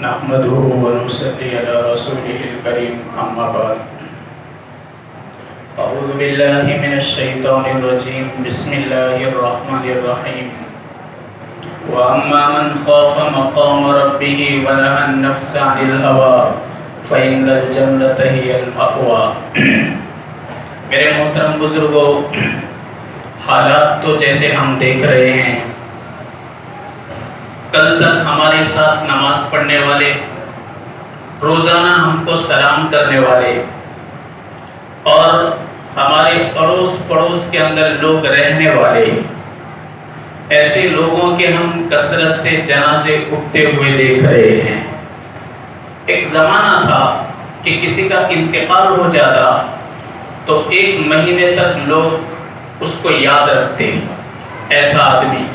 نحمده ونصلي على رسوله الكريم أما بعد أعوذ بالله من الشيطان الرجيم بسم الله الرحمن الرحيم وأما من خاف مقام ربه ونهى النفس عن الهوى فإن الجنة هي المأوى. میرے محترم بزرگوں، حالات تو جیسے ہم دیکھ رہے ہیں، کل تک ہمارے ساتھ نماز پڑھنے والے، روزانہ ہم کو سلام کرنے والے اور ہمارے اڑوس پڑوس کے اندر لوگ رہنے والے، ایسے لوگوں کے ہم کثرت سے جنازے اٹھتے ہوئے دیکھ رہے ہیں. ایک زمانہ تھا کہ کسی کا انتقال ہو جاتا تو 1 مہینے تک لوگ اس کو یاد رکھتے، ایسا آدمی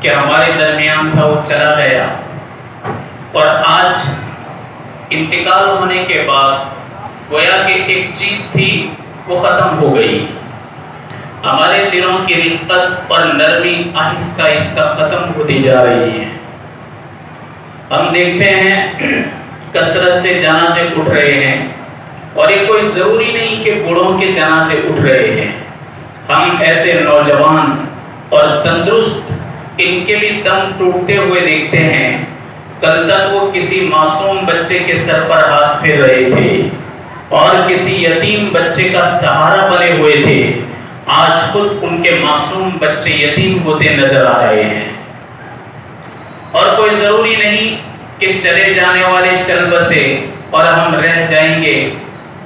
کہ ہمارے درمیان تھا وہ چلا گیا. اور آج انتقال ہونے کے بعد گویا کہ ایک چیز تھی وہ ختم ہو گئی. ہمارے دلوں کی رقت اور نرمی آہستہ آہستہ ختم ہوتی جا رہی ہے. ہم دیکھتے ہیں کثرت سے جنازے اٹھ رہے ہیں، اور یہ کوئی ضروری نہیں کہ بوڑھوں کے جنازے اٹھ رہے ہیں. ہم ایسے نوجوان اور تندرست ان کے بھی دم ٹوٹتے ہوئے دیکھتے ہیں. کل تک وہ کسی معصوم بچے کے سر پر ہاتھ پھیر رہے تھے اور کسی یتیم بچے کا سہارا بنے ہوئے تھے. آج خود ان کے معصوم بچے یتیم ہوتے نظر آ رہے ہیں. اور کوئی ضروری نہیں کہ چلے جانے والے چل بسے اور ہم رہ جائیں گے.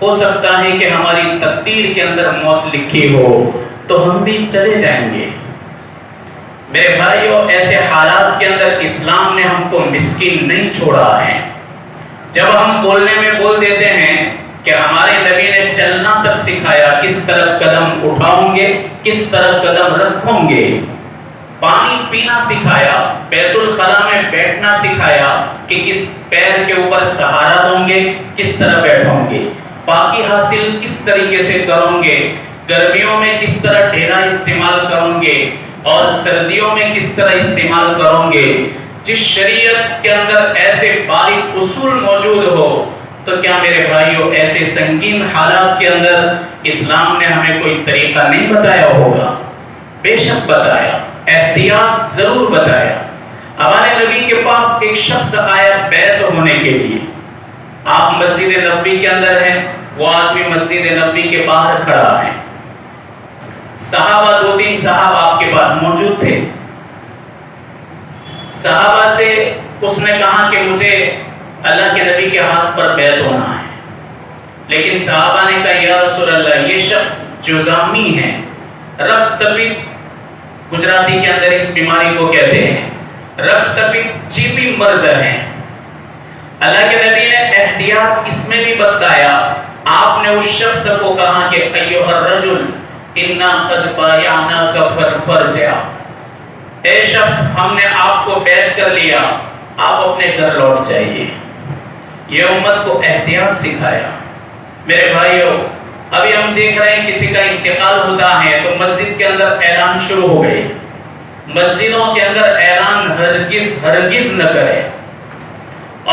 ہو سکتا ہے کہ ہماری تقدیر کے اندر موت لکھی ہو تو ہم بھی چلے جائیں گے. میرے بھائیوں، ایسے حالات کے اندر اسلام نے ہم کو مسکین نہیں چھوڑا ہے. جب ہم بولنے میں بول دیتے ہیں کہ ہمارے نبی نے چلنا تک سکھایا، کس طرح قدم اٹھاؤں گے، کس طرح قدم رکھوں گے. پانی پینا سکھایا، بیت الخلا میں بیٹھنا سکھایا کہ کس پیر کے اوپر سہارا دوں گے، کس طرح بیٹھوں گے. پاکی حاصل کس طریقے سے کروں گے، گرمیوں میں کس طرح ڈھیرا استعمال کروں گے اور سردیوں میں کس طرح استعمال کروں گے. جس شریعت کے اندر ایسے باریک اصول موجود ہو تو کیا میرے بھائیوں ایسے سنگین حالات کے اندر اسلام نے ہمیں کوئی طریقہ نہیں بتایا ہوگا؟ بے شک بتایا، احتیاط ضرور بتایا. ہمارے نبی کے پاس ایک شخص آیا بیعت ہونے کے لیے. آپ مسجد نبوی کے اندر ہیں، وہ آدمی مسجد نبوی کے باہر کھڑا ہے. صحابہ 2-3 صحابہ آپ کے پاس موجود تھے. صحابہ سے اس نے کہا کہ مجھے اللہ کے نبی کے ہاتھ پر بیعت ہونا ہے. لیکن صحابہ نے کہا یا رسول اللہ، یہ شخص جزامی ہے، رکتپت گجراتی کے اندر اس بیماری کو کہتے ہیں، رکتپت چیپی مرض ہے. اللہ کے نبی نے احتیاط اس میں بھی بتایا. آپ نے اس شخص کو کہا کہ ایھا الرجل انا قد بایعناک فرجع، اے شخص ہم نے آپ کو بیعت کر لیا، آپ اپنے گھر لوٹ جائیے. یہ امت کو احتیاط سکھایا. میرے بھائیوں، ابھی ہم دیکھ رہے ہیں کسی کا انتقال ہوتا ہے تو مسجد کے اندر اعلان شروع ہو گئے. مسجدوں کے اندر اعلان ہرگز نہ کرے،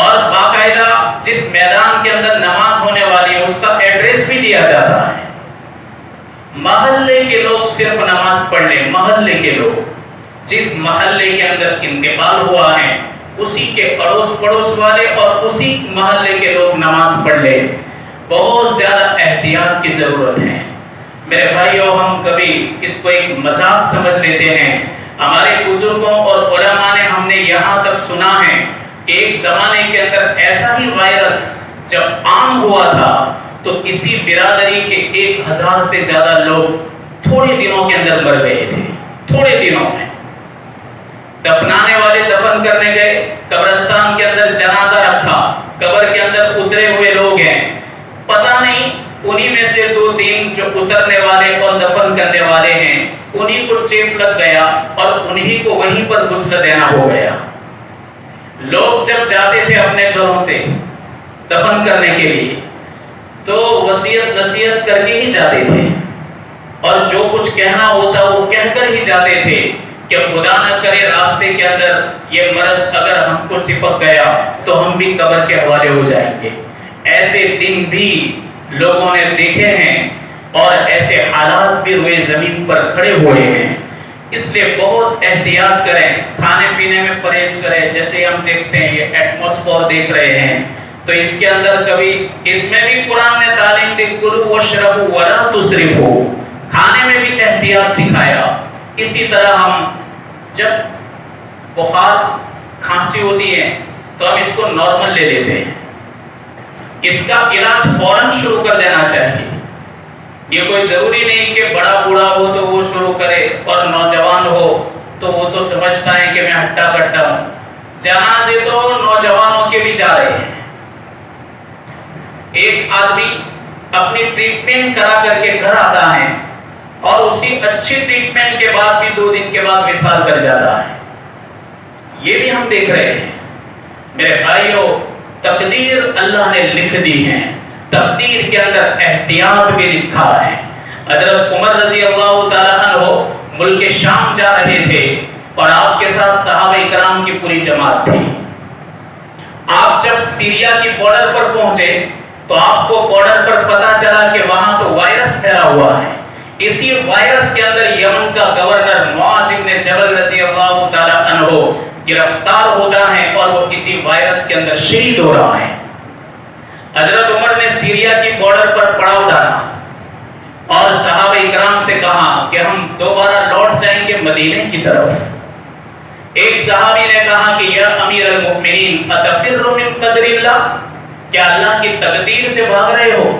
اور باقاعدہ جس میدان کے اندر نماز ہونے والی ہے اس کا ایڈریس بھی دیا جاتا ہے. محلے کے لوگ صرف نماز پڑھ لیں. محلے کے لوگ، جس محلے کے اندر انتقال ہوا ہے اسی کے اڑوس پڑوس والے اور اسی محلے کے لوگ نماز پڑھ لیں. بہت زیادہ احتیاط کی ضرورت ہے. میرے بھائیوں، ہم کبھی اس کو ایک مذاق سمجھ لیتے ہیں. ہمارے بزرگوں اور علماء نے ہم نے یہاں تک سنا ہے کہ ایک زمانے کے اندر ایسا ہی وائرس جب عام ہوا تھا تو اسی برادری کے 1000 سے زیادہ لوگ تھوڑے دنوں کے اندر مر گئے تھے. تھوڑے دنوں میں دفنانے والے دفن کرنے گئے، قبرستان کے اندر جنازہ رکھا، قبر کے اندر اترے ہوئے لوگ ہیں، پتہ نہیں انہی میں سے 2-3 جو اترنے والے اور دفن کرنے والے ہیں انہی کو چیپ لگ گیا اور انہی کو وہیں پر غسل دینا ہو گیا. لوگ جب جاتے تھے اپنے گھروں سے دفن کرنے کے لیے تو وصیت نصیحت کر کے ہی جاتے تھے، اور جو کچھ کہنا ہوتا وہ کہہ کر ہی جاتے تھے کہ خدا نہ کرے راستے کے اندر یہ مرض اگر ہم کو چپک گیا تو ہم بھی قبر کے حوالے ہو جائیں گے۔ ایسے دن بھی لوگوں نے دیکھے ہیں اور ایسے حالات بھی روئے زمین پر کھڑے ہوئے ہیں۔ اس لیے بہت احتیاط کریں، کھانے پینے میں پرہیز کریں۔ جیسے ہم دیکھتے ہیں یہ ایٹماسفیئر دیکھ رہے ہیں، تو اس کے اندر کبھی اس میں بھی قرآن نے تعلیم دی کلوا واشربوا ولا تسرفوا، کھانے میں بھی احتیاط سکھایا۔ اسی طرح ہم جب بخار کھانسی ہوتی ہے تو ہم اس کو نارمل لے لیتے ہیں، اس کا علاج فوراً شروع کر دینا چاہیے۔ یہ کوئی ضروری نہیں کہ بڑا بوڑھا ہو تو وہ شروع کرے اور نوجوان ہو تو وہ تو سمجھتا ہے کہ میں ہٹا کٹا ہوں۔ جنازے تو نوجوانوں کے بھی جا رہے ہیں۔ ایک آدمی اپنی ٹریٹمنٹ کرا کر کے گھر آتا ہے اور اسی اچھی ٹریٹمنٹ کے بعد بھی 2 دن کے بعد وصال کر جاتا ہے۔ یہ بھی ہم دیکھ رہے ہیں۔ میرے بھائیوں، تقدیر اللہ نے لکھ دی ہے، تقدیر کے اندر احتیاط بھی لکھا ہے۔ حضرت عمر رضی اللہ تعالیٰ عنہ ملک شام جا رہے تھے اور آپ کے ساتھ صحابہ کرام کی پوری جماعت تھی۔ آپ جب سیریا کی بارڈر پر پہنچے تو آپ کو بارڈر پر پتا چلا کہ وہاں تو وائرس پھیلا ہوا ہے۔ اسی وائرس کے اندر یمن کا گورنر معاذ بن جبل رضی اللہ تعالیٰ عنہ گرفتار ہوتا ہے اور وہ اسی وائرس کے اندر شہید ہو رہا ہے۔ حضرت عمر نے سیریا کی بارڈر پر پڑاؤ ڈالا اور صحابہ اکرام سے کہا کہ ہم دوبارہ لوٹ جائیں گے مدینے کی طرف۔ ایک صحابی نے کہا کہ یا امیر المؤمنین اتفر من قدر اللہ، کیا اللہ کی تقدیر سے بھاگ رہے ہو؟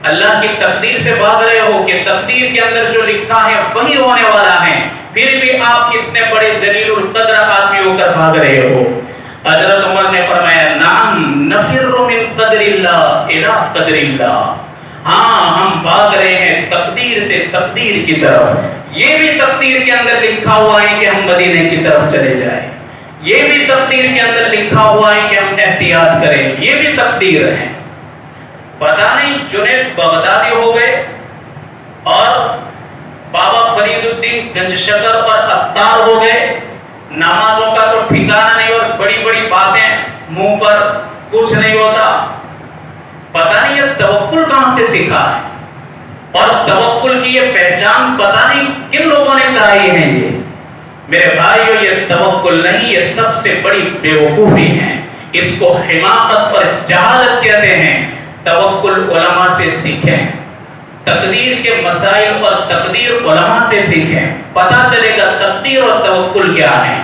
اللہ کی تقدیر سے بھاگ رہے ہو کہ تقدیر کے اندر جو لکھا ہے وہی ہونے والا ہے، پھر بھی آپ اتنے بڑے جلیل القدر آدمی ہو کر بھاگ رہے ہو؟ حضرت عمر نے فرمایا نعم نفر من قدر اللہ الى قدر اللہ، ہاں ہم بھاگ رہے ہیں تقدیر سے تقدیر کی طرف۔ یہ بھی تقدیر کے اندر لکھا ہوا ہے کہ ہم مدینے کی طرف چلے جائیں، یہ بھی تقدیر کے اندر لکھا ہوا ہے کہ ہم احتیاط کریں، یہ بھی تقدیر ہے۔ پتہ نہیں جنید بغدادی ہو گئے اور بابا فرید الدین گنج شکر اور عطار ہو گئے، نمازوں کا تو ٹھکانہ نہیں اور بڑی بڑی باتیں منہ پر کچھ نہیں ہوتا۔ پتہ نہیں یہ توکل کہاں سے سیکھا ہے اور توکل کی یہ پہچان پتہ نہیں کن لوگوں نے کرائی ہے۔ یہ میرے بھائیو، یہ توکل نہیں، یہ سب سے بڑی بے وقوفی ہے۔ اس کو حماقت پر جہالت کہتے ہیں۔ توکل علماء سے سیکھیں، تقدیر کے مسائل اور تقدیر علماء سے سیکھیں، پتہ چلے گا تقدیر اور توکل کیا ہے۔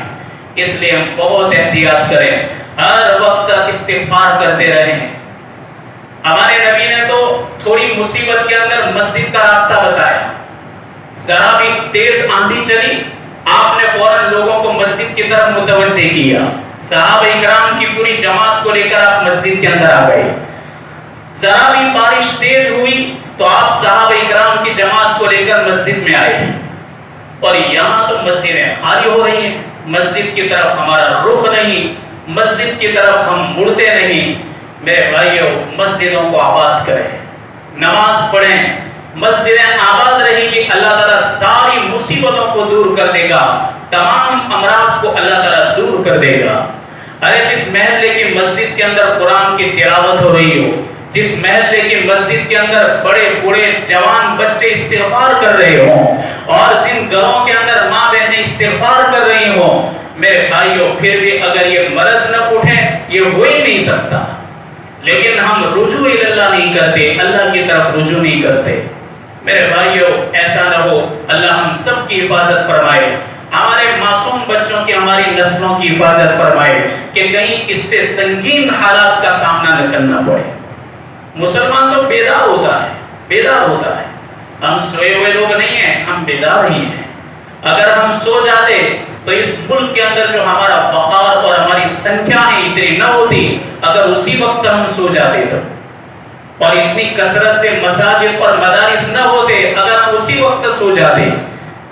اس لیے ہم بہت احتیاط کریں، ہر وقت استغفار کرتے رہیں۔ ہمارے نبی نے تو تھوڑی مصیبت کے اندر مسجد کا راستہ بتایا، ذرا بھی تیز آندھی چلی آپ نے فوراً لوگوں کو مسجد کی طرف متوجہ کیا۔ صحابہ اکرام کی پوری جماعت کو لے کر آپ مسجد کے اندر آ گئے۔ ذرا بھی بارش تیز ہوئی تو آپ صحابہ اکرام کی جماعت کو لے کر مسجد میں آئے، اور یہاں تو مسجدیں خالی ہو رہی ہیں، مسجد کی طرف ہمارا رخ نہیں، مسجد کی طرف ہم مڑتے نہیں۔ میرے بھائیوں، مسجدوں کو آباد کریں، نماز پڑھیں، مسجدیں آباد رہی گی، اللہ تعالیٰ ساری مصیبتوں کو دور کر دے گا، تمام امراض کو اللہ تعالیٰ دور کر دے گا۔ ارے جس محلے کی مسجد کے اندر قرآن کی تلاوت ہو رہی ہو، جس محلے کی مسجد کے اندر بڑے بوڑھے جوان بچے استغفار کر رہے ہوں، اور جن گھروں کے اندر ماں بہنیں استغفار کر رہی ہوں، میرے بھائیوں پھر بھی اگر یہ مرض نہ اٹھے یہ ہو ہی نہیں سکتا۔ لیکن ہم رجوع اللہ نہیں کرتے، اللہ کی طرف رجوع نہیں کرتے۔ میرے بھائیوں، ایسا نہ ہو، اللہ ہم سب کی حفاظت فرمائے، ہمارے معصوم بچوں کی، ہماری نسلوں کی حفاظت فرمائے کہ کہیں اس سے سنگین حالات کا سامنا نہ کرنا پڑے۔ مسلمان تو بیدار ہوتا ہے، بیدار ہوتا ہے، ہم سوئے ہوئے لوگ نہیں ہیں، ہم بیدار ہی ہیں۔ اگر ہم سو جاتے تو اس ملک کے اندر جو ہمارا وقار اور ہماری سنکھیا ہے اتنی نہ ہوتی، اگر اسی وقت ہم سو جاتے تو، اور اتنی کثرت سے مساجد اور مدارس نہ ہوتے اگر ہم اسی وقت سو جاتے،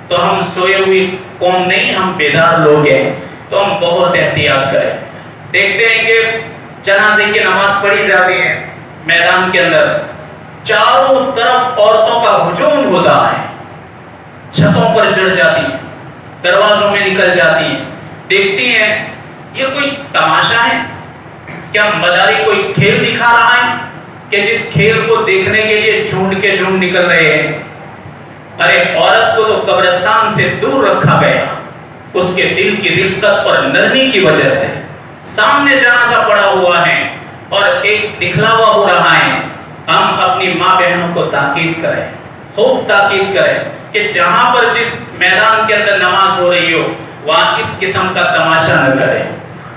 تو ہم سوئے ہوئی قوم نہیں، ہم بیدار لوگ ہیں۔ تو ہم بہت احتیاط کریں۔ دیکھتے ہیں کہ جنازے کی نماز پڑھی جاتی ہے، میدان کے اندر چاروں طرف عورتوں کا ہجوم ہوتا ہے، چھتوں پر چڑھ جاتی ہیں، دروازوں میں نکل جاتی ہیں، دیکھتی ہیں یہ کوئی تماشا ہے، کیا مداری کوئی کھیل دکھا رہا ہے کہ جس کھیل کو دیکھنے کے لیے جھنڈ کے جھنڈ نکل رہے ہیں؟ ارے عورت کو تو قبرستان سے دور رکھا گیا، اس کے دل کی رقت اور نرمی کی وجہ سے۔ سامنے جنازہ پڑا ہوا ہے اور ایک دکھلاوا ہو رہا ہے۔ ہم اپنی ماں بہنوں کو تاکید کریں، خوب تاکید کریں کہ جہاں پر جس میدان کے اندر نماز ہو رہی ہو وہاں اس قسم کا تماشا نہ کریں،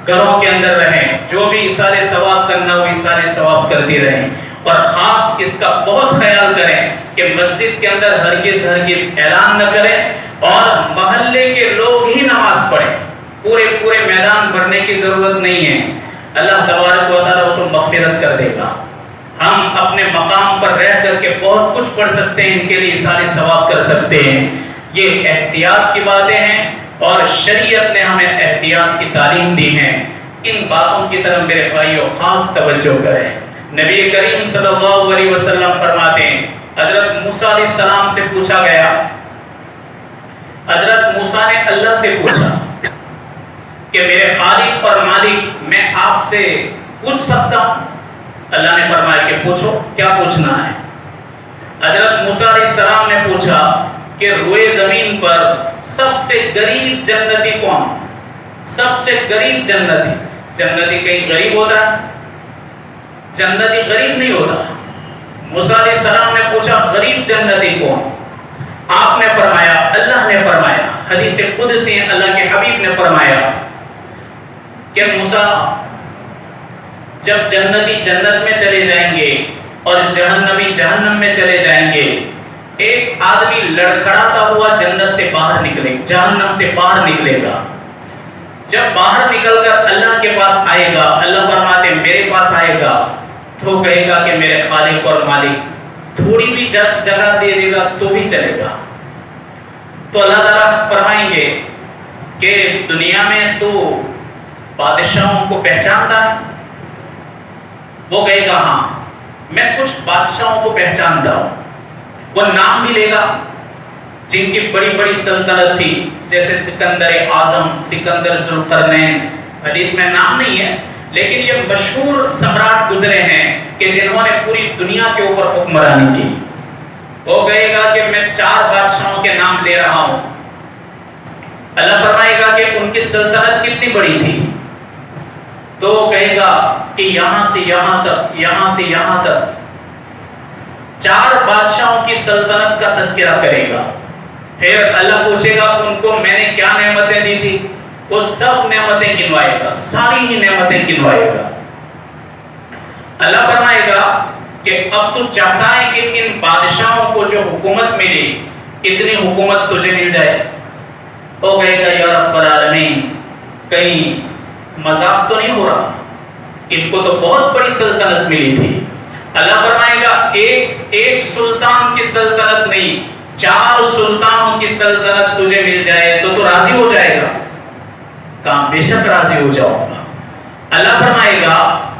گھروں کے اندر رہیں، جو بھی ایصال ثواب کرنا ہو ایصال ثواب کرتی رہیں، اور خاص اس کا بہت خیال کریں کہ مسجد کے اندر ہرگز اعلان نہ کریں اور محلے کے لوگ ہی نماز پڑھیں۔ پورے میدان بھرنے کی ضرورت نہیں ہے، اللہ تبارک و تعالیٰ وہ تو مغفرت کر دے گا۔ ہم اپنے مقام پر رہ کر کے بہت کچھ پڑھ سکتے ہیں، ان کے لیے ایصال ثواب کر سکتے ہیں۔ یہ احتیاط کی باتیں ہیں اور شریعت نے ہمیں احتیاط کی تعلیم دی ہے۔ ان باتوں کی طرف میرے بھائیوں خاص توجہ کریں۔ نبی کریم صلی اللہ علیہ وسلم فرماتے ہیں، حضرت موسیٰ علیہ السلام سے پوچھا گیا، حضرت موسیٰ نے اللہ سے پوچھا کہ میرے خالق اور مالک میں آپ سے پوچھ سکتا ہوں؟ اللہ نے فرمایا کہ پوچھو، کیا پوچھنا ہے؟ حضرت موسیٰ علیہ السلام نے پوچھا کہ روئے زمین پر سب سے غریب جنتی کون؟ سب سے غریب جنتی، جنتی کہیں غریب ہوتا ہے؟ جنتی غریب نہیں ہوتا۔ موسیٰ علیہ السلام نے پوچھا غریب جنتی کون؟ آپ نے فرمایا، اللہ نے فرمایا، حدیث قدسی اللہ کے حبیب نے فرمایا کہ موسیٰ جب جنتی جنت میں چلے جائیں گے اور جہنمی جہنم میں چلے جائیں گے، ایک آدمی لڑکھڑاتا ہوا جنت سے باہر نکلے، جہنم سے باہر نکلے گا۔ جب باہر نکل کر اللہ کے پاس آئے گا، اللہ فرماتے میرے پاس آئے گا تو کہے گا کہ میرے خالق اور مالک تھوڑی بھی جگہ دے دے گا تو بھی چلے گا۔ تو اللہ تعالیٰ فرمائیں گے کہ دنیا میں تو بادشاہوں کو پہچانتا ہے؟ وہ کہے گا ہاں میں کچھ بادشاہوں کو پہچانتا ہوں۔ وہ نام بھی لے گا جن کی بڑی بڑی سلطنت تھی، جیسے سکندر اعظم، سکندر ذوالقرنین، حدیث میں نام نہیں ہے لیکن یہ مشہور سمراٹ گزرے ہیں کہ جنہوں نے پوری دنیا کے اوپر حکمرانی کی۔ وہ کہے گا کہ میں 4 بادشاہوں کے نام لے رہا ہوں۔ اللہ فرمائے گا کہ ان کی سلطنت کتنی بڑی تھی، تو کہے گا کہ یہاں سے یہاں تک، یہاں سے یہاں تک 4 بادشاہوں کی سلطنت کا تذکرہ کرے گا۔ پھر اللہ پوچھے گا ان کو میں نے کیا نعمتیں دی تھی، وہ سب نعمتیں گنوائے گا، ساری ہی نعمتیں گنوائے گا۔ اللہ فرمائے گا کہ اب تو چاہتا ہے کہ ان بادشاہوں کو جو حکومت ملی اتنی حکومت تجھے مل جائے۔ وہ کہے گا یا رب العالمین کہیں مذاق تو نہیں ہو رہا، ان کو تو بہت بڑی سلطنت ملی تھی۔ اللہ فرمائے گا ایک سلطان کی سلطنت نہیں، 4 سلطانوں کی سلطنت تجھے مل جائے تو راضی ہو جائے گا؟ کہاں بے شک راضی ہو جاؤں گا۔ اللہ فرمائے گا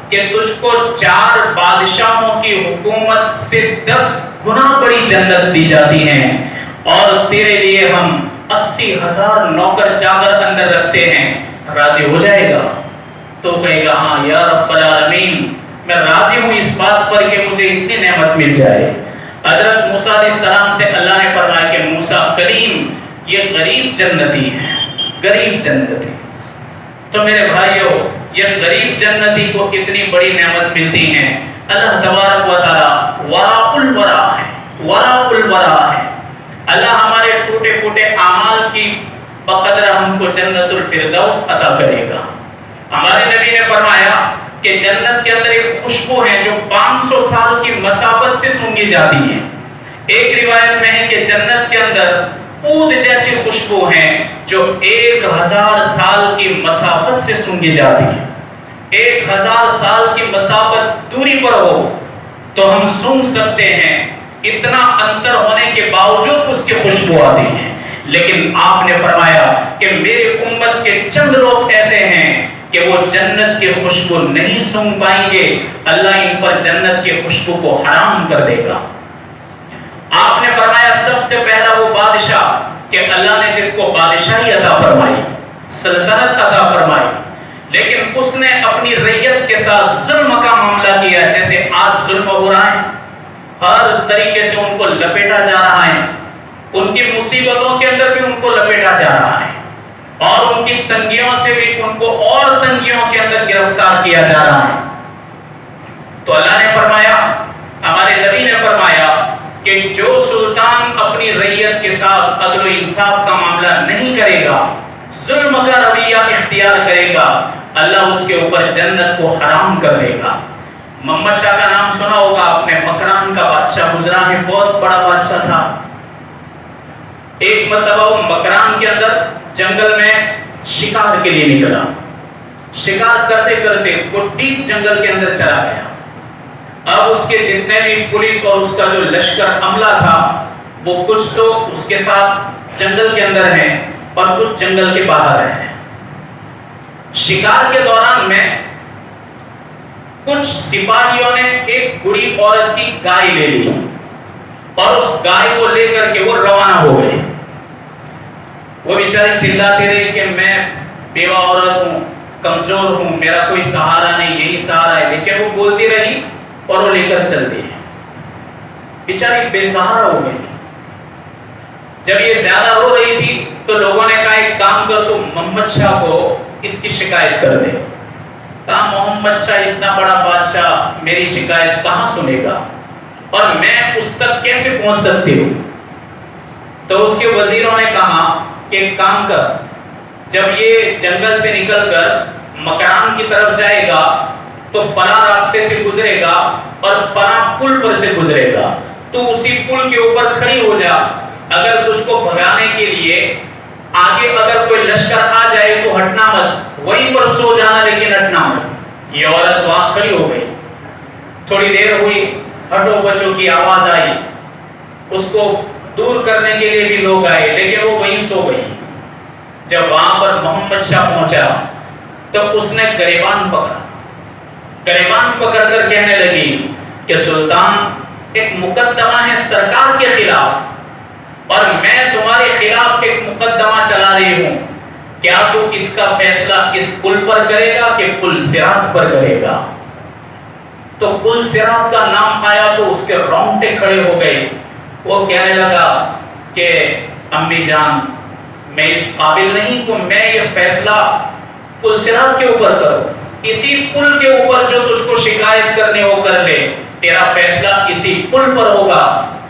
کہ تجھ کو 4 بادشاہوں کی حکومت سے 10 گنا بڑی جنت دی جاتی ہیں، اور تیرے لیے ہم 80,000 نوکر چاکر اندر رکھتے ہیں، راضی ہو جائے گا؟ تو کہے گا ہاں یا رب العالمین میں راضی ہوں اس بات پر کہ مجھے اتنی نعمت مل جائے۔ حضرت موسیٰ علیہ السلام سے اللہ نے فرمایا کہ موسیٰ کلیم یہ غریب جنتی ہیں، غریب جنتی۔ تو میرے بھائیوں یہ غریب جنتی کو اتنی بڑی نعمت ملتی ہیں۔ اللہ تبارک و تعالی وراء الورا ہے، وراء الورا ہے۔ اللہ ہمارے ٹوٹے پھوٹے اعمال کی بقدر ہم کو جنت الفردوس عطا کرے گا۔ ہمارے نبی نے فرمایا کہ جنت کے اندر ایک خوشبو ہے جو 500 سال کی مسافت سے سونگھی جاتی ہے۔ ایک روایت میں ہے کہ جنت کے اندر عود جیسی خوشبو ہے جو 1000 سال کی مسافت سے سونگھی جاتی ہے۔ 1000 سال کی مسافت دوری پر ہو تو ہم سونگ سکتے ہیں، اتنا انتر ہونے کے باوجود اس کی خوشبو آتی ہے۔ لیکن آپ نے فرمایا کہ میری امت کے چند لوگ ایسے ہیں کہ وہ جنت کی خوشبو نہیں سونگ پائیں گے، اللہ ان پر جنت کی خوشبو کو حرام کر دے گا۔ آپ نے فرمایا سب سے پہلا وہ بادشاہ کہ اللہ نے جس کو بادشاہی عطا فرمائی، سلطنت عطا فرمائی، لیکن اس نے اپنی رعیت کے ساتھ ظلم کا معاملہ کیا، جیسے آج ظلم ہو رہا ہے، ہر طریقے سے ان کو لپیٹا جا رہا ہے، ان کی مصیبتوں کے اندر بھی ان کو لپیٹا جا رہا ہے، اور ان کی تنگیوں سے بھی ان کو اور تنگیوں کے اندر گرفتار کیا جا رہا ہے۔ تو اللہ نے فرمایا، ہمارے نبی نے فرمایا کہ جو سلطان اپنی رعیت کے ساتھ عدل و انصاف کا معاملہ نہیں کرے گا، ظلم کا رویہ اختیار کرے گا، اللہ اس کے اوپر جنت کو حرام کر دے گا۔ محمد شاہ کا نام سنا ہوگا آپ نے، مکران کا بادشاہ گزرا ہے، بہت بڑا بادشاہ تھا۔ ایک مرتبہ وہ مکران کے اندر جنگل میں شکار کے لیے نکلا، شکار کرتے کرتے وہ ڈیپ جنگل کے اندر چلا گیا۔ اب اس کے جتنے بھی پولیس اور اس کا جو لشکر عملہ تھا، وہ کچھ تو اس کے ساتھ جنگل کے اندر ہیں اور کچھ جنگل کے باہر ہیں۔ شکار کے دوران میں کچھ سپاہیوں نے ایک بوڑھی عورت کی گائے لے لی اور اس گائے کو لے کر کے وہ روانہ ہو گئے۔ وہ بیچاری چلاتی رہی کہ میں بیوہ عورت ہوں، کمزور ہوں، میرا کوئی سہارا نہیں، یہی سہارا ہے، لیکن وہ بولتی رہی اور وہ لے کر چل دی۔ بیچاری بے سہارا ہو گئی۔ جب یہ زیادہ رو رہی تھی تو لوگوں نے کہا ایک کام کر، تو محمد شاہ کو اس کی شکایت کر دے۔ کہا محمد شاہ اتنا بڑا بادشاہ میری شکایت کہاں سنے گا، اور میں اس تک کیسے پہنچ سکتی ہوں؟ تو اس کے وزیروں نے کہا کہ ایک کام کر، جب یہ جنگل سے نکل کر مکران کی طرف جائے گا تو فلاں راستے سے گزرے گا اور فلاں پل پر سے گزرے گا، تو اسی پل کے اوپر کھڑی ہو جا، اگر تجھ کو بھگانے کے لیے آگے اگر کوئی لشکر آ جائے تو ہٹنا مت، وہیں پر سو جانا لیکن ہٹنا مت۔ یہ عورت وہاں کھڑی ہو گئی، تھوڑی دیر ہوئی، ہٹو بچوں کی آواز آئی، اس کو دور کرنے کے لیے بھی لوگ آئے، لیکن وہ وہیں سو گئی۔ جب وہاں پر محمد شاہ پہنچا تو اس نے گریبان پکڑا، گریبان پکڑ کر کہنے لگی کہ سلطان ایک مقدمہ ہے سرکار کے خلاف، اور میں تمہارے خلاف ایک مقدمہ چلا رہی ہوں، کیا تو اس کا فیصلہ اس پل پر کرے گا کہ پل صراط پر کرے گا؟ تو پل صراط کا نام آیا تو اس کے رونگٹے کھڑے ہو گئے۔ وہ کہنے لگا کہ امی جان، میں اس قابل نہیں کہ میں یہ فیصلہ پل صراط کے اوپر کروں، اسی پل کے اوپر جو تجھ کو شکایت کرنے ہو کر لے، تیرا فیصلہ اسی پل پر ہوگا،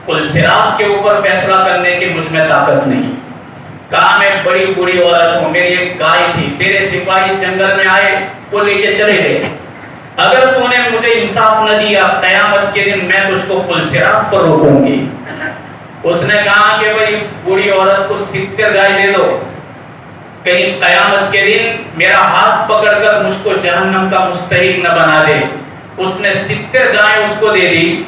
پل صراط کے اوپر فیصلہ کرنے کی مجھ میں طاقت نہیں۔ کہا میں بڑی بری عورت ہوں، میری ایک گائے تھی، تیرے سپاہی جنگل میں آئے، وہ لے کے چلے گئے، اگر تو نے مجھے انصاف نہ دیا، قیامت کے دن میں تجھ کو پل صراط پر روکوں گی۔ اس نے کہا کہ بھئی اس بری عورت کو 70 گائے دے دو، کہیں قیامت کے دن میرا ہاتھ پکڑ کر مجھ کو جہنم کا مستحق نہ بنا دے۔ اس نے 70 گائیں اس کو دے دی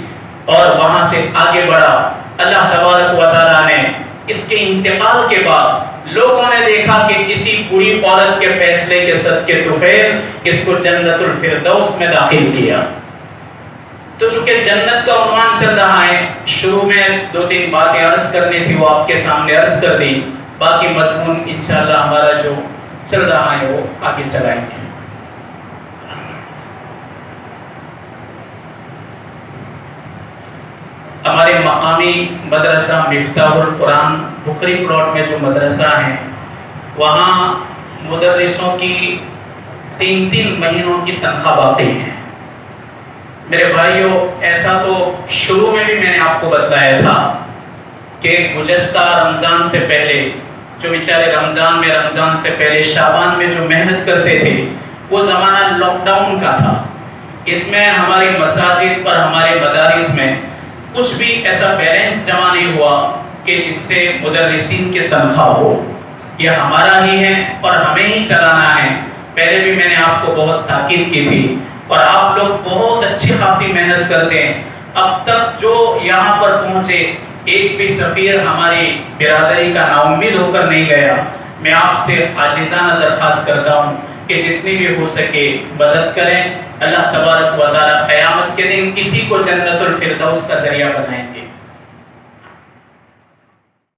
اور وہاں سے آگے بڑھا۔ اللہ تبارک و تعالیٰ نے اس کے انتقال کے بعد لوگوں نے دیکھا کہ کسی بری عورت کے فیصلے کے صدقے طفیل اس کو جنت الفردوس میں داخل کیا۔ تو چونکہ جنت کا عنوان چل رہا ہے، شروع میں 2-3 باتیں عرض کرنی تھی، وہ آپ کے سامنے عرض کر دی، باقی مضمون انشاءاللہ ہمارا جو چل رہا ہے وہ آگے چلائیں گے۔ ہمارے مقامی مدرسہ مفتاح القرآن بکری پلاٹ میں جو مدرسہ ہے، وہاں مدرسوں کی 3 مہینوں کی تنخواہ باقی ہے۔ میرے بھائیوں، ایسا تو شروع میں بھی میں نے آپ کو بتایا تھا کہ گزشتہ رمضان سے پہلے جو بیچارے رمضان سے پہلے شعبان میں جو محنت کرتے تھے، وہ زمانہ لاک ڈاؤن کا تھا۔ اس میں ہماری مساجد پر، ہمارے مدارس میں کچھ بھی ایسا بیلنس جمع نہیں ہوا کہ جس سے مدرسین کی تنخواہ ہو۔ یہ ہمارا ہی ہے اور ہمیں ہی چلانا ہے۔ پہلے بھی میں نے آپ کو بہت تاکید کی تھی اور آپ لوگ بہت اچھی خاصی محنت کرتے ہیں۔ اب تک جو یہاں پر پہنچے، ایک بھی سفیر ہماری برادری کا نا امید ہو کر نہیں گیا۔ میں آپ سے عاجزانہ درخواست کرتا ہوں کہ جتنی بھی ہو سکے مدد کریں۔ اللہ تبارک و تعالیٰ قیامت کے دن کسی کو جنت الفردوس کا ذریعہ بنائیں گے۔